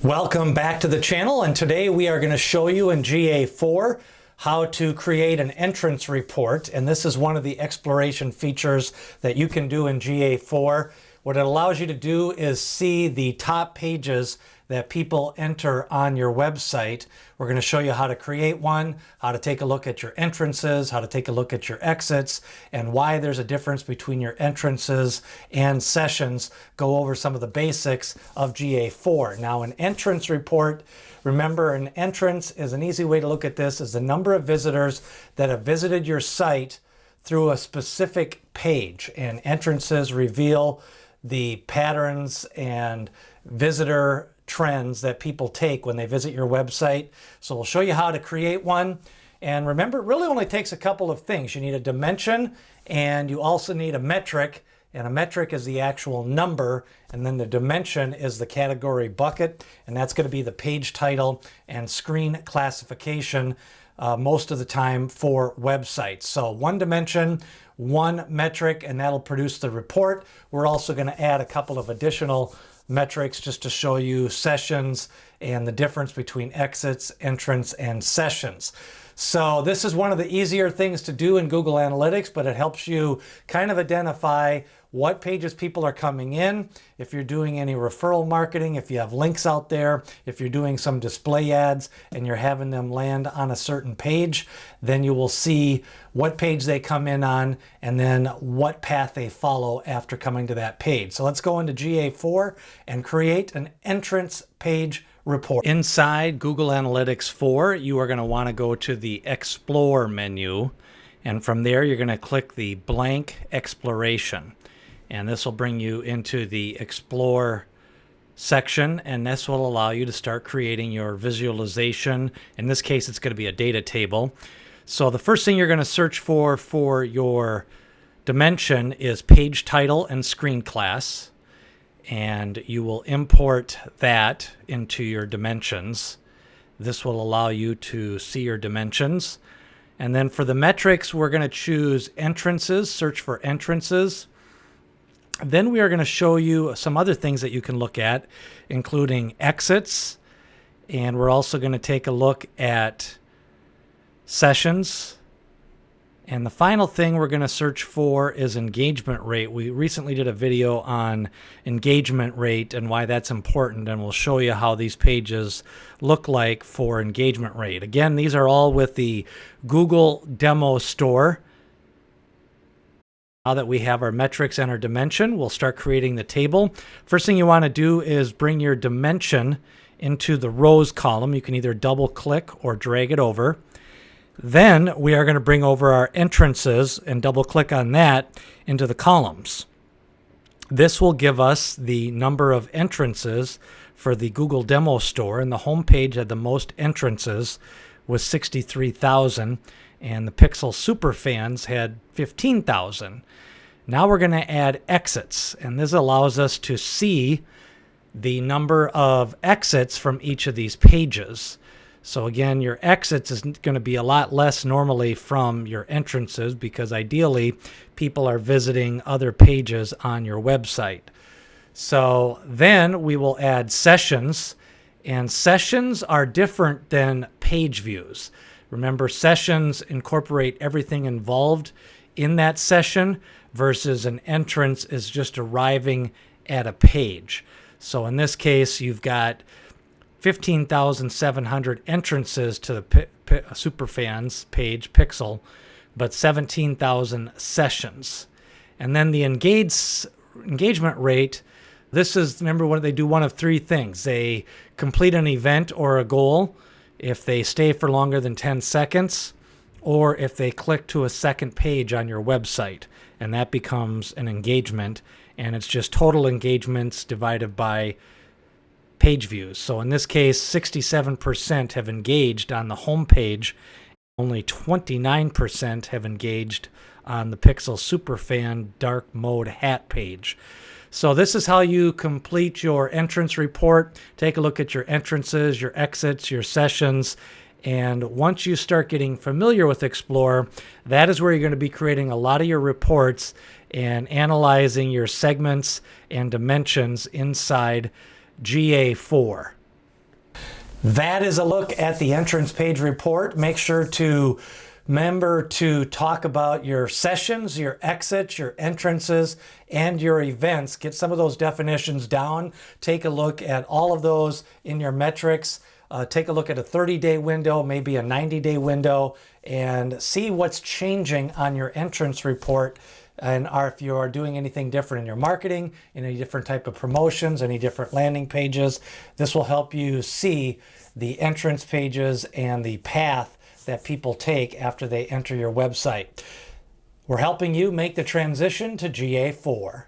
Welcome back to the channel, and today we are going to show you in GA4 how to create an entrance report. And this is one of the exploration features that you can do in GA4. What it allows you to do is see the top pages that people enter on your website. We're going to show you how to create one, how to take a look at your entrances, how to take a look at your exits, and why there's a difference between your entrances and sessions. Go over some of the basics of GA4. Now, an entrance report, remember, an entrance is an easy way to look at this is the number of visitors that have visited your site through a specific page. And entrances reveal the patterns and visitor trends that people take when they visit your website. So we'll show you how to create one. And remember, it really only takes a couple of things. You need a dimension, and you also need a metric. And a metric is the actual number, and then the dimension is the category bucket, and that's going to be the page title and screen classification most of the time for websites. So one dimension, one metric, and that'll produce the report. We're also going to add a couple of additional metrics just to show you sessions and the difference between exits, entrance, and sessions. So this is one of the easier things to do in Google Analytics, but it helps you kind of identify what pages people are coming in, if you're doing any referral marketing, if you have links out there, if you're doing some display ads and you're having them land on a certain page, then you will see what page they come in on and then what path they follow after coming to that page. So let's go into GA4 and create an entrance page report. Inside Google Analytics 4, you are going to want to go to the Explore menu, and from there you're going to click the blank exploration. And this will bring you into the Explore section, and this will allow you to start creating your visualization. In this case, it's going to be a data table. So the first thing you're going to search for your dimension is page title and screen class, and you will import that into your dimensions. This will allow you to see your dimensions. And then for the metrics, we're going to choose entrances, search for entrances. Then we are going to show you some other things that you can look at, including exits, and we're also going to take a look at sessions. And the final thing we're going to search for is engagement rate. We recently did a video on engagement rate and why that's important, and we'll show you how these pages look like for engagement rate. Again, these are all with the Google Demo Store. Now that we have our metrics and our dimension, we'll start creating the table. First thing you want to do is bring your dimension into the rows column. You can either double click or drag it over. Then we are going to bring over our entrances and double click on that into the columns. This will give us the number of entrances for the Google Demo Store, and the home page had the most entrances with 63,000. And the Pixel Superfans had 15,000. Now we're going to add exits, and this allows us to see the number of exits from each of these pages. So again, your exits is going to be a lot less normally from your entrances, because ideally people are visiting other pages on your website. So then we will add sessions, and sessions are different than page views. Remember, sessions incorporate everything involved in that session versus an entrance is just arriving at a page. So in this case, you've got 15,700 entrances to the Superfans page, Pixel, but 17,000 sessions. And then the engagement rate, this is, remember, when they do one of three things. They complete an event or a goal, if they stay for longer than 10 seconds, or if they click to a second page on your website, and that becomes an engagement, and it's just total engagements divided by page views. So in this case, 67% have engaged on the home page, only 29% have engaged on the Pixel Superfan dark mode hat page. So this is how you complete your entrance report. Take a look at your entrances, your exits, your sessions, and once you start getting familiar with Explore, that is where you're going to be creating a lot of your reports and analyzing your segments and dimensions inside GA4. That is a look at the entrance page report. Make sure to remember to talk about your sessions, your exits, your entrances, and your events. Get some of those definitions down. Take a look at all of those in your metrics. Take a look at a 30-day window, maybe a 90-day window, and see what's changing on your entrance report, and if you are doing anything different in your marketing, any different type of promotions, any different landing pages. This will help you see the entrance pages and the path that people take after they enter your website. We're helping you make the transition to GA4.